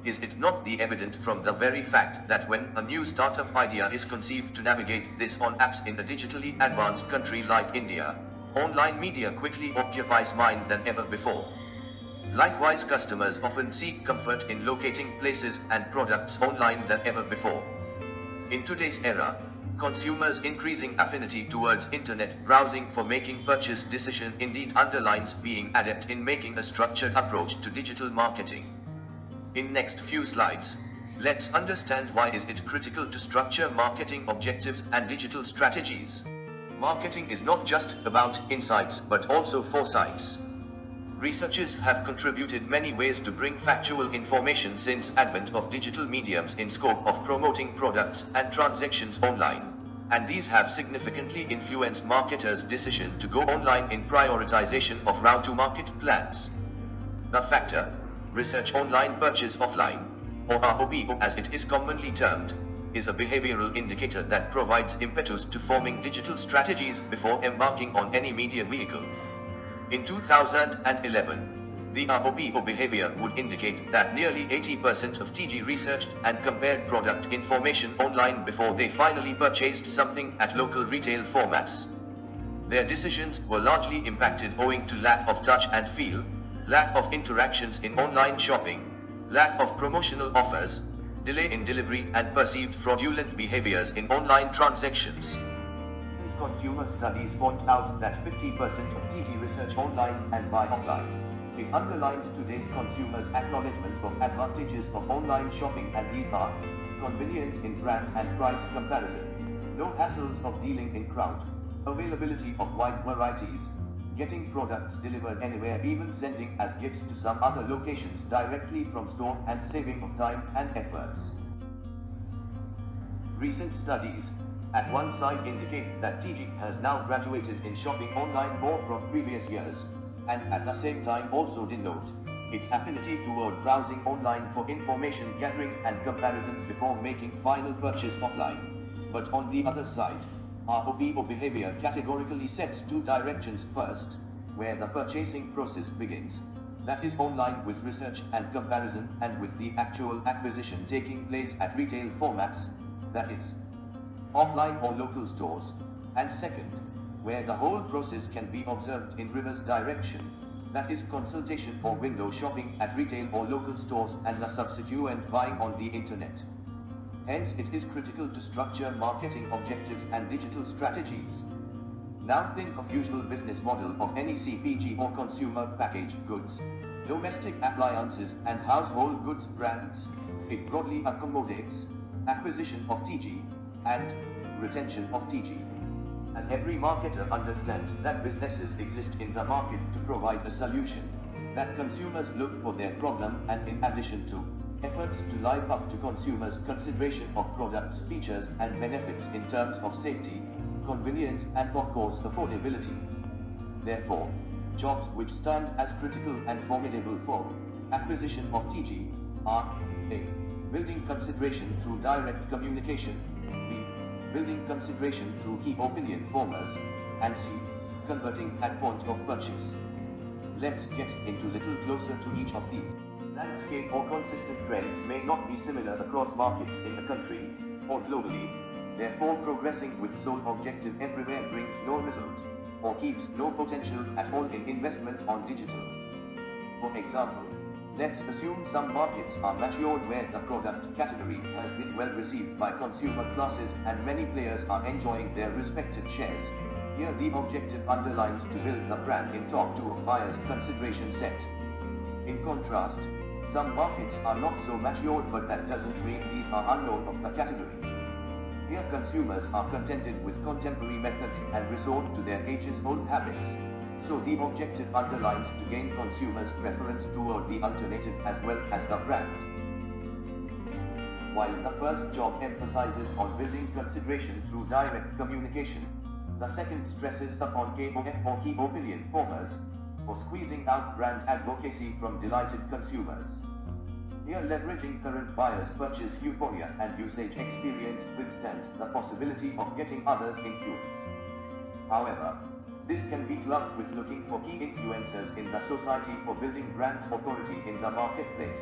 Is it not the evident from the very fact that when a new startup idea is conceived to navigate this on apps in a digitally advanced country like India, online media quickly occupies mind than ever before? Likewise, customers often seek comfort in locating places and products online than ever before. In today's era, consumers' increasing affinity towards internet browsing for making purchase decision indeed underlines being adept in making a structured approach to digital marketing. In next few slides, let's understand why is it critical to structure marketing objectives and digital strategies. Marketing is not just about insights but also foresights. Researchers have contributed many ways to bring factual information since advent of digital mediums in scope of promoting products and transactions online, and these have significantly influenced marketers' decision to go online in prioritization of route to market plans. The factor, research online purchase offline, or ROPO as it is commonly termed, is a behavioral indicator that provides impetus to forming digital strategies before embarking on any media vehicle. In 2011, the ROPO behavior would indicate that nearly 80% of TG researched and compared product information online before they finally purchased something at local retail formats. Their decisions were largely impacted owing to lack of touch and feel, lack of interactions in online shopping, lack of promotional offers, delay in delivery, and perceived fraudulent behaviors in online transactions. Consumer studies point out that 50% of TG research online and buy offline. It underlines today's consumers' acknowledgement of advantages of online shopping, and these are convenience in brand and price comparison, no hassles of dealing in crowd, availability of wide varieties, getting products delivered anywhere, even sending as gifts to some other locations directly from store, and saving of time and efforts. Recent studies at one side indicate that TG has now graduated in shopping online more from previous years, and at the same time also denote its affinity toward browsing online for information gathering and comparison before making final purchase offline. But on the other side, ROPO behavior categorically sets two directions. First, where the purchasing process begins, that is online with research and comparison, and with the actual acquisition taking place at retail formats, that is, offline or local stores, and second, where the whole process can be observed in reverse direction, that is consultation or window shopping at retail or local stores and the subsequent buying on the internet. Hence, it is critical to structure marketing objectives and digital strategies. Now think of usual business model of any CPG or consumer packaged goods, domestic appliances and household goods brands. It broadly accommodates acquisition of TG and retention of TG. As every marketer understands that businesses exist in the market to provide a solution, that consumers look for their problem, and in addition to efforts to live up to consumers' consideration of products, features and benefits in terms of safety, convenience and of course affordability. Therefore, jobs which stand as critical and formidable for acquisition of TG are A. Building consideration through direct communication, B. Building consideration through key opinion formers, and C. Converting at point of purchase. Let's get into little closer to each of these. Landscape or consistent trends may not be similar across markets in a country or globally, therefore progressing with sole objective everywhere brings no result, or keeps no potential at all in investment on digital. For example, let's assume some markets are matured where the product category has been well received by consumer classes and many players are enjoying their respective shares. Here the objective underlines to build the brand in talk to a buyer's consideration set. In contrast, some markets are not so matured, but that doesn't mean these are unknown of the category. Here consumers are contented with contemporary methods and resort to their ages-old habits, so the objective underlines to gain consumers' preference toward the alternative as well as the brand. While the first job emphasizes on building consideration through direct communication, the second stresses upon KOF or key opinion formers for squeezing out brand advocacy from delighted consumers. Here leveraging current buyers' purchase euphoria and usage experience withstands the possibility of getting others influenced. However, this can be clubbed with looking for key influencers in the society for building brand's authority in the marketplace.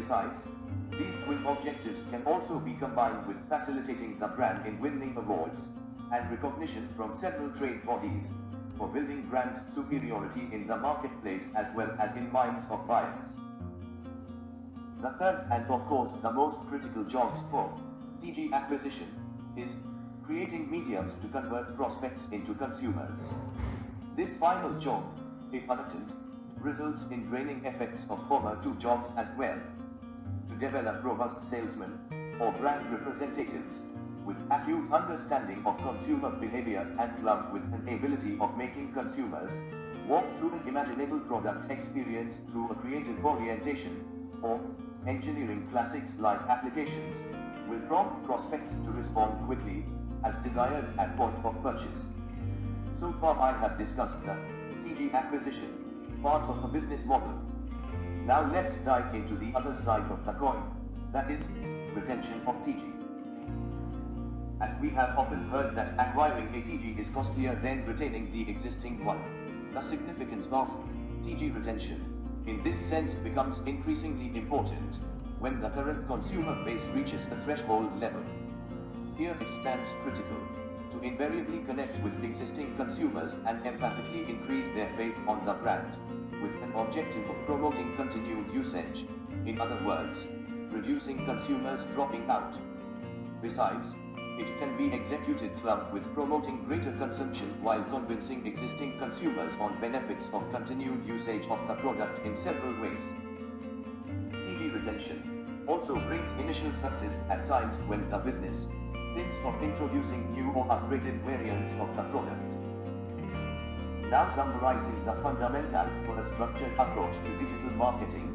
Besides, these twin objectives can also be combined with facilitating the brand in winning awards and recognition from several trade bodies for building brand superiority in the marketplace as well as in minds of buyers. The third and of course the most critical jobs for TG acquisition is creating mediums to convert prospects into consumers. This final job, if unattended, results in draining effects of former two jobs as well. To develop robust salesmen or brand representatives with acute understanding of consumer behavior and clubbed with an ability of making consumers walk through an imaginable product experience through a creative orientation or engineering classics like applications will prompt prospects to respond quickly as desired at point of purchase. So far I have discussed the TG acquisition part of a business model. Now let's dive into the other side of the coin, that is, retention of TG. As we have often heard that acquiring a TG is costlier than retaining the existing one, the significance of TG retention in this sense becomes increasingly important when the current consumer base reaches the threshold level. Here it stands critical to invariably connect with existing consumers and empathically increase their faith on the brand, with an objective of promoting continued usage, in other words, reducing consumers dropping out. Besides, it can be executed clubbed with promoting greater consumption while convincing existing consumers on benefits of continued usage of the product in several ways. TG retention also brings initial success at times when the business thinks of introducing new or upgraded variants of the product. Now summarizing the fundamentals for a structured approach to digital marketing,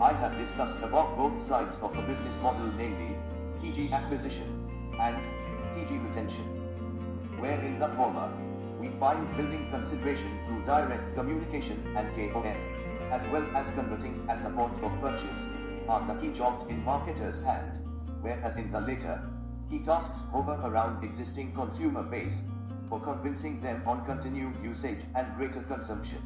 I have discussed about both sides of a business model, namely TG acquisition and TG retention, where in the former, we find building consideration through direct communication and KOF, as well as converting at the point of purchase, are the key jobs in marketers' hand, whereas in the later, key tasks hover around existing consumer base for convincing them on continued usage and greater consumption.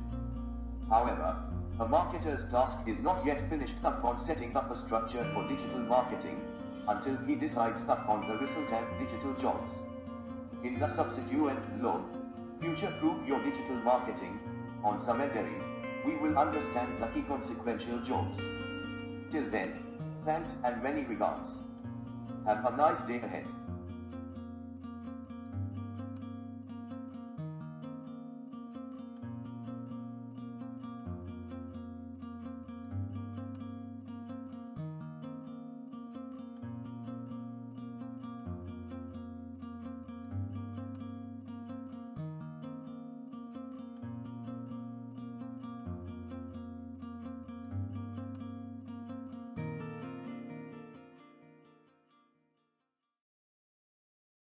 However, a marketer's task is not yet finished upon setting up a structure for digital marketing until he decides upon the resultant digital jobs. In the subsequent vlog, Future-Proof Your Digital Marketing, on Samedari, we will understand the key consequential jobs. Till then, thanks and many regards. Have a nice day ahead.